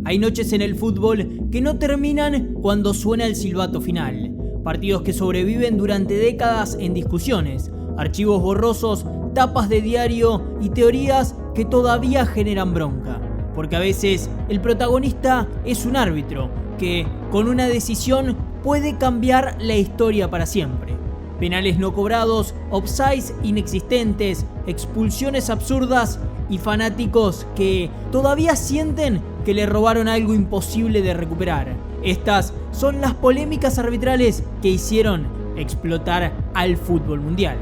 Hay noches en el fútbol que no terminan cuando suena el silbato final. Partidos que sobreviven durante décadas en discusiones, archivos borrosos, tapas de diario y teorías que todavía generan bronca. Porque a veces el protagonista es un árbitro que, con una decisión, puede cambiar la historia para siempre. Penales no cobrados, offsides inexistentes, expulsiones absurdas y fanáticos que todavía sienten que le robaron algo imposible de recuperar. Estas son las polémicas arbitrales que hicieron explotar al fútbol mundial.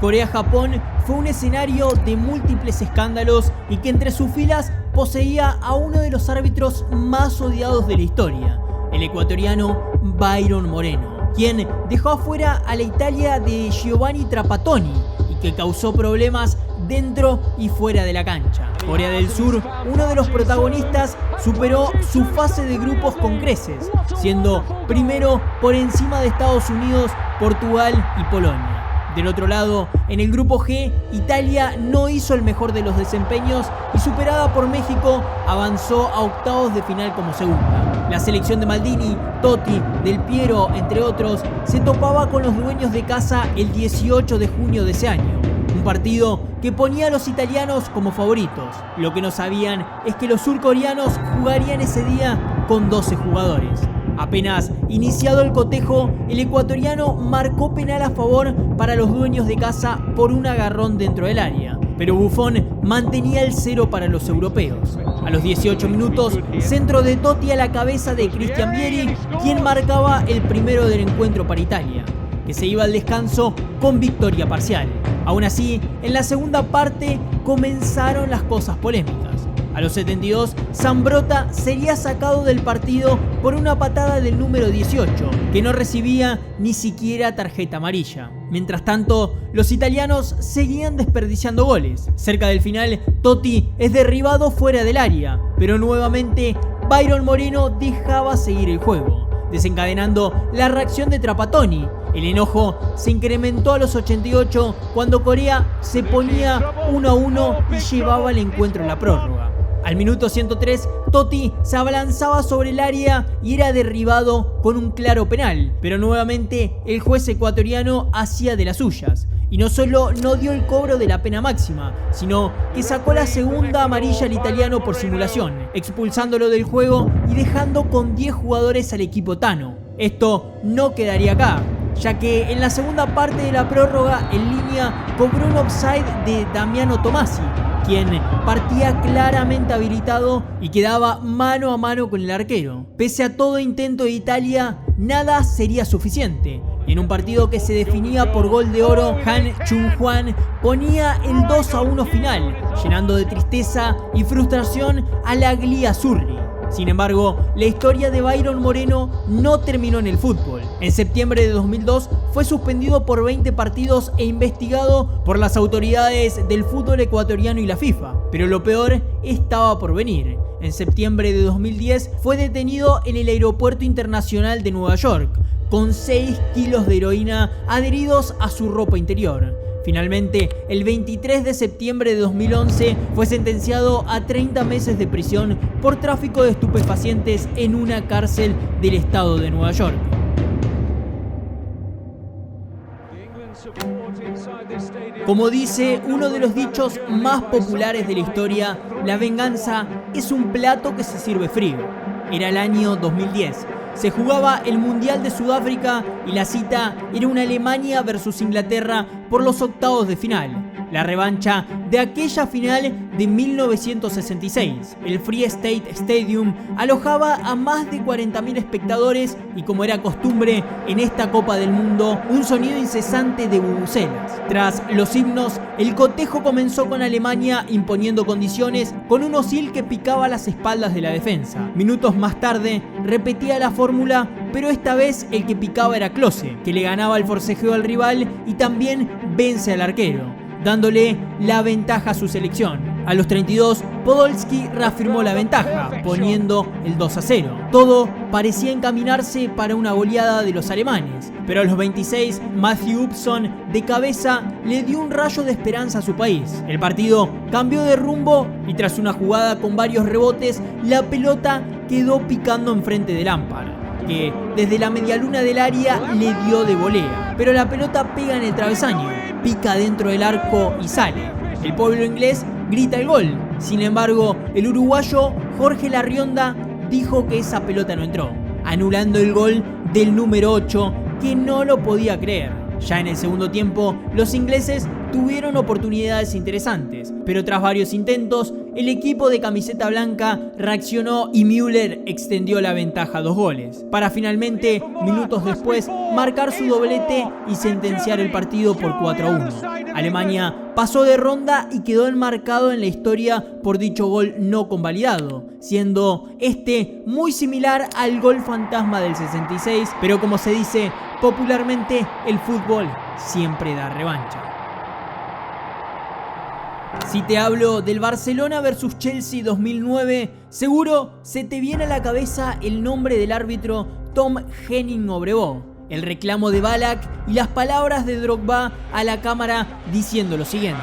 Corea-Japón fue un escenario de múltiples escándalos y que entre sus filas poseía a uno de los árbitros más odiados de la historia, el ecuatoriano Byron Moreno, quien dejó afuera a la Italia de Giovanni Trapattoni y que causó problemas dentro y fuera de la cancha. Corea del Sur, uno de los protagonistas, superó su fase de grupos con creces, siendo primero por encima de Estados Unidos, Portugal y Polonia. Del otro lado, en el grupo G, Italia no hizo el mejor de los desempeños y, superada por México, avanzó a octavos de final como segunda. La selección de Maldini, Totti, Del Piero, entre otros, se topaba con los dueños de casa el 18 de junio de ese año. Un partido que ponía a los italianos como favoritos. Lo que no sabían es que los surcoreanos jugarían ese día con 12 jugadores. Apenas iniciado el cotejo, el ecuatoriano marcó penal a favor para los dueños de casa por un agarrón dentro del área, pero Buffon mantenía el 0 para los europeos. A los 18 minutos, centro de Totti a la cabeza de Cristian Vieri, quien marcaba el primero del encuentro para Italia, que se iba al descanso con victoria parcial. Aún así, en la segunda parte comenzaron las cosas polémicas. A los 72, Zambrotta sería sacado del partido por una patada del número 18, que no recibía ni siquiera tarjeta amarilla. Mientras tanto, los italianos seguían desperdiciando goles. Cerca del final, Totti es derribado fuera del área, pero nuevamente Byron Moreno dejaba seguir el juego, desencadenando la reacción de Trapattoni. El enojo se incrementó a los 88 cuando Corea se ponía 1-1 y llevaba el encuentro en la prórroga. Al minuto 103, Totti se abalanzaba sobre el área y era derribado con un claro penal, pero nuevamente el juez ecuatoriano hacía de las suyas. Y no solo no dio el cobro de la pena máxima, sino que sacó la segunda amarilla al italiano por simulación, expulsándolo del juego y dejando con 10 jugadores al equipo Tano. Esto no quedaría acá, ya que en la segunda parte de la prórroga en línea cobró un offside de Damiano Tommasi, quien partía claramente habilitado y quedaba mano a mano con el arquero. Pese a todo intento de Italia, nada sería suficiente. En un partido que se definía por gol de oro, Han Chung-hwan ponía el 2-1 final, llenando de tristeza y frustración a la Gli Azzurri. Sin embargo, la historia de Byron Moreno no terminó en el fútbol. En septiembre de 2002 fue suspendido por 20 partidos e investigado por las autoridades del fútbol ecuatoriano y la FIFA. Pero lo peor estaba por venir. En septiembre de 2010 fue detenido en el Aeropuerto Internacional de Nueva York, con 6 kilos de heroína adheridos a su ropa interior. Finalmente, el 23 de septiembre de 2011 fue sentenciado a 30 meses de prisión por tráfico de estupefacientes en una cárcel del estado de Nueva York. Como dice uno de los dichos más populares de la historia, la venganza es un plato que se sirve frío. Era el año 2010. Se jugaba el Mundial de Sudáfrica y la cita era una Alemania versus Inglaterra por los octavos de final. La revancha de aquella final de 1966. El Free State Stadium alojaba a más de 40.000 espectadores y, como era costumbre en esta Copa del Mundo, un sonido incesante de bubucelas. Tras los himnos, el cotejo comenzó con Alemania imponiendo condiciones con un Özil que picaba las espaldas de la defensa. Minutos más tarde repetía la fórmula, pero esta vez el que picaba era Klose, que le ganaba el forcejeo al rival y también vence al arquero, dándole la ventaja a su selección. A los 32, Podolski reafirmó la ventaja, poniendo el 2-0. Todo parecía encaminarse para una goleada de los alemanes, pero a los 26, Matthew Upson de cabeza le dio un rayo de esperanza a su país. El partido cambió de rumbo y tras una jugada con varios rebotes, la pelota quedó picando enfrente de Lampard, que desde la medialuna del área le dio de volea, pero la pelota pega en el travesaño, pica dentro del arco y sale. El pueblo inglés grita el gol. Sin embargo, el uruguayo Jorge Larrionda dijo que esa pelota no entró, anulando el gol del número 8, que no lo podía creer. Ya en el segundo tiempo, los ingleses tuvieron oportunidades interesantes, pero tras varios intentos, el equipo de camiseta blanca reaccionó y Müller extendió la ventaja a 2 goles, para finalmente, minutos después, marcar su doblete y sentenciar el partido por 4-1. Alemania pasó de ronda y quedó enmarcado en la historia por dicho gol no convalidado, siendo este muy similar al gol fantasma del 66, pero como se dice popularmente, el fútbol siempre da revancha. Si te hablo del Barcelona vs Chelsea 2009, seguro se te viene a la cabeza el nombre del árbitro Tom Henning-Obrevó, el reclamo de Ballack y las palabras de Drogba a la cámara diciendo lo siguiente.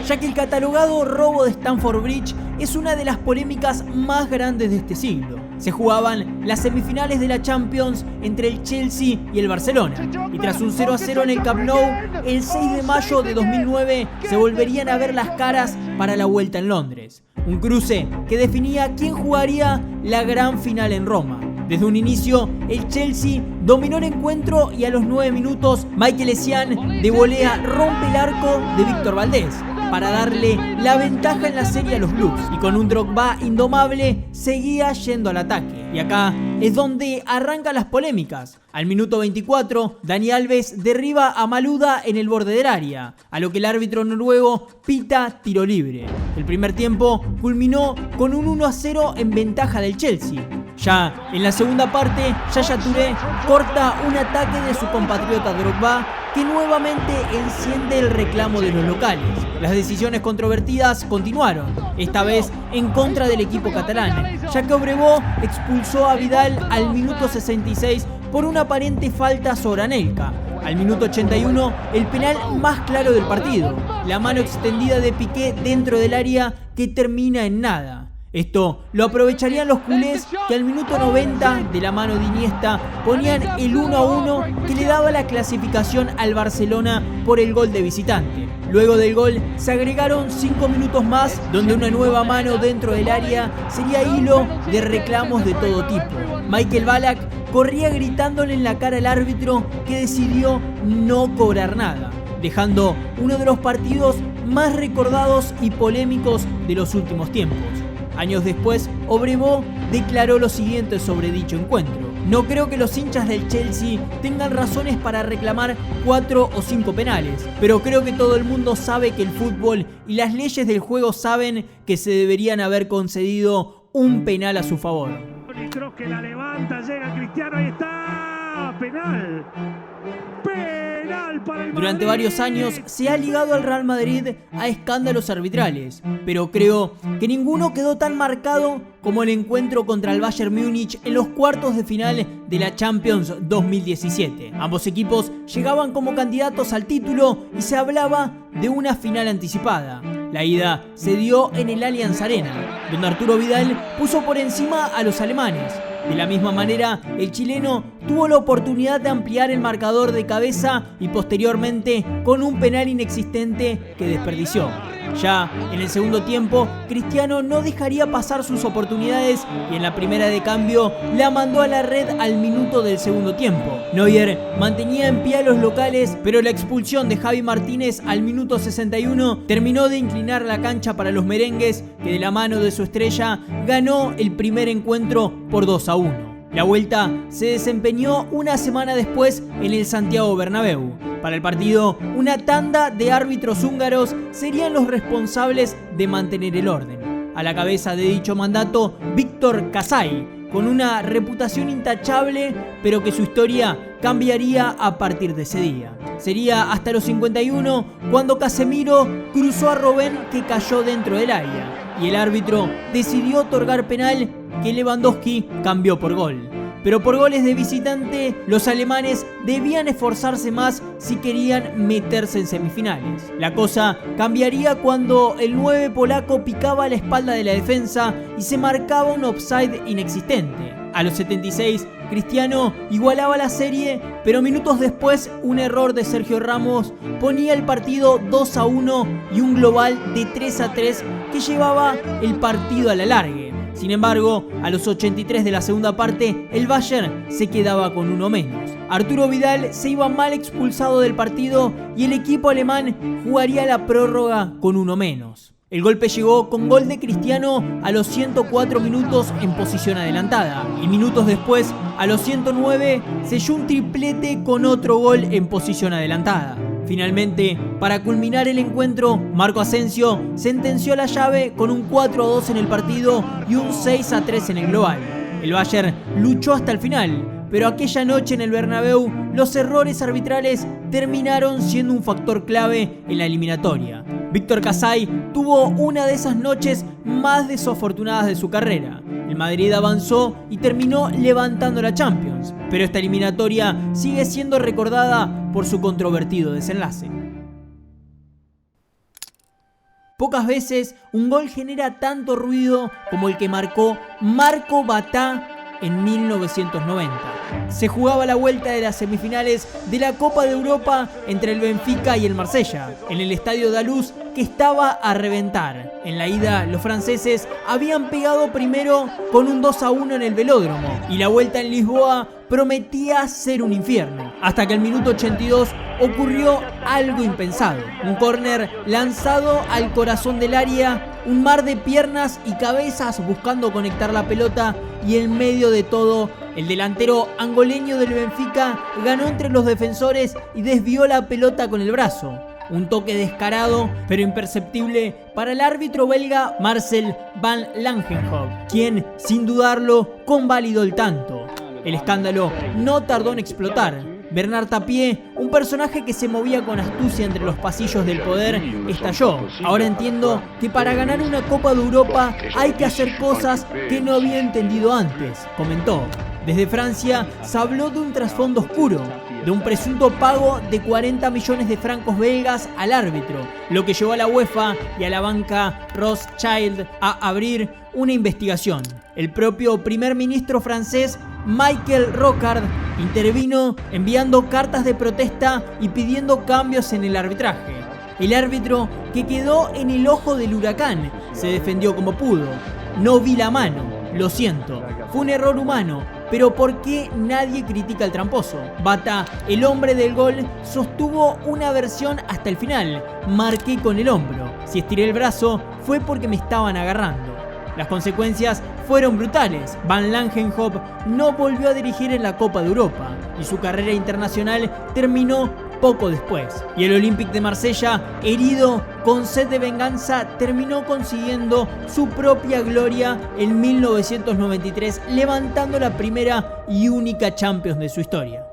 Ya que el catalogado robo de Stamford Bridge es una de las polémicas más grandes de este siglo. Se jugaban las semifinales de la Champions entre el Chelsea y el Barcelona, y tras un 0-0 en el Camp Nou, el 6 de mayo de 2009 se volverían a ver las caras para la vuelta en Londres. Un cruce que definía quién jugaría la gran final en Roma. Desde un inicio, el Chelsea dominó el encuentro y a los 9 minutos, Michael Essien de volea rompe el arco de Víctor Valdés para darle la ventaja en la serie a los Blues, y con un Drogba indomable seguía yendo al ataque. Y acá es donde arrancan las polémicas. Al minuto 24, Dani Alves derriba a Malouda en el borde del área, a lo que el árbitro noruego pita tiro libre. El primer tiempo culminó con un 1-0 en ventaja del Chelsea. Ya en la segunda parte, Yaya Touré corta un ataque de su compatriota Drogba, que nuevamente enciende el reclamo de los locales. Las decisiones controvertidas continuaron, esta vez en contra del equipo catalán, ya que Obrevó expulsó a Vidal al minuto 66 por una aparente falta sobre Anelka. Al minuto 81, el penal más claro del partido, la mano extendida de Piqué dentro del área que termina en nada. Esto lo aprovecharían los culés, que al minuto 90 de la mano de Iniesta ponían el 1-1 que le daba la clasificación al Barcelona por el gol de visitante. Luego del gol se agregaron 5 minutos más, donde una nueva mano dentro del área sería hilo de reclamos de todo tipo. Michael Ballack corría gritándole en la cara al árbitro, que decidió no cobrar nada, dejando uno de los partidos más recordados y polémicos de los últimos tiempos. Años después, Obrevó declaró lo siguiente sobre dicho encuentro: no creo que los hinchas del Chelsea tengan razones para reclamar 4 o 5 penales, pero creo que todo el mundo sabe que el fútbol y las leyes del juego saben que se deberían haber concedido un penal a su favor. Creo que la levanta, llega Cristiano, ahí está, penal. Penal para el Madrid. Durante varios años se ha ligado al Real Madrid a escándalos arbitrales, pero creo que ninguno quedó tan marcado como el encuentro contra el Bayern Múnich en los cuartos de final de la Champions 2017. Ambos equipos llegaban como candidatos al título y se hablaba de una final anticipada. La ida se dio en el Allianz Arena, donde Arturo Vidal puso por encima a los alemanes. De la misma manera, el chileno tuvo la oportunidad de ampliar el marcador de cabeza y posteriormente con un penal inexistente que desperdició. Ya en el segundo tiempo, Cristiano no dejaría pasar sus oportunidades y en la primera de cambio la mandó a la red al minuto del segundo tiempo. Neuer mantenía en pie a los locales, pero la expulsión de Javi Martínez al minuto 61 terminó de inclinar la cancha para los merengues, que de la mano de su estrella ganó el primer encuentro por 2-1. La vuelta se desempeñó una semana después en el Santiago Bernabéu. Para el partido, una tanda de árbitros húngaros serían los responsables de mantener el orden. A la cabeza de dicho mandato, Víctor Kasai, con una reputación intachable, pero que su historia cambiaría a partir de ese día. Sería hasta los 51 cuando Casemiro cruzó a Robben, que cayó dentro del área, y el árbitro decidió otorgar penal que Lewandowski cambió por gol. Pero por goles de visitante, los alemanes debían esforzarse más si querían meterse en semifinales. La cosa cambiaría cuando el 9 polaco picaba la espalda de la defensa y se marcaba un offside inexistente. A los 76, Cristiano igualaba la serie, pero minutos después un error de Sergio Ramos ponía el partido 2-1 y un global de 3-3 que llevaba el partido a la largue. Sin embargo, a los 83 de la segunda parte, el Bayern se quedaba con uno menos. Arturo Vidal se iba mal expulsado del partido y el equipo alemán jugaría la prórroga con uno menos. El golpe llegó con gol de Cristiano a los 104 minutos en posición adelantada, y minutos después, a los 109, selló un triplete con otro gol en posición adelantada. Finalmente, para culminar el encuentro, Marco Asensio sentenció la llave con un 4-2 en el partido y un 6-3 en el global. El Bayern luchó hasta el final, pero aquella noche en el Bernabéu los errores arbitrales terminaron siendo un factor clave en la eliminatoria. Víctor Kassai tuvo una de esas noches más desafortunadas de su carrera. El Madrid avanzó y terminó levantando la Champions, pero esta eliminatoria sigue siendo recordada por su controvertido desenlace. Pocas veces un gol genera tanto ruido como el que marcó Marco Batá en 1990. Se jugaba la vuelta de las semifinales de la Copa de Europa entre el Benfica y el Marsella, en el estadio Daluz, que estaba a reventar. En la ida, los franceses habían pegado primero con un 2-1 en el Velódromo, y la vuelta en Lisboa prometía ser un infierno, hasta que al minuto 82 ocurrió algo impensado. Un córner lanzado al corazón del área, un mar de piernas y cabezas buscando conectar la pelota, y en medio de todo, el delantero angoleño del Benfica ganó entre los defensores y desvió la pelota con el brazo. Un toque descarado pero imperceptible para el árbitro belga Marcel van Langenhoek, quien, sin dudarlo, convalidó el tanto. El escándalo no tardó en explotar. Bernard Tapie, un personaje que se movía con astucia entre los pasillos del poder, estalló. Ahora entiendo que para ganar una Copa de Europa hay que hacer cosas que no había entendido antes, comentó. Desde Francia se habló de un trasfondo oscuro, de un presunto pago de 40 millones de francos belgas al árbitro, lo que llevó a la UEFA y a la banca Rothschild a abrir una investigación. El propio primer ministro francés, Michel Rocard, intervino enviando cartas de protesta y pidiendo cambios en el arbitraje. El árbitro, que quedó en el ojo del huracán, se defendió como pudo. No vi la mano, lo siento, fue un error humano, pero ¿por qué nadie critica al tramposo? Batá, el hombre del gol, sostuvo una versión hasta el final. Marqué con el hombro. Si estiré el brazo fue porque me estaban agarrando. Las consecuencias fueron brutales. Van Langenhoek no volvió a dirigir en la Copa de Europa y su carrera internacional terminó poco después. Y el Olympique de Marsella, herido con sed de venganza, terminó consiguiendo su propia gloria en 1993, levantando la primera y única Champions de su historia.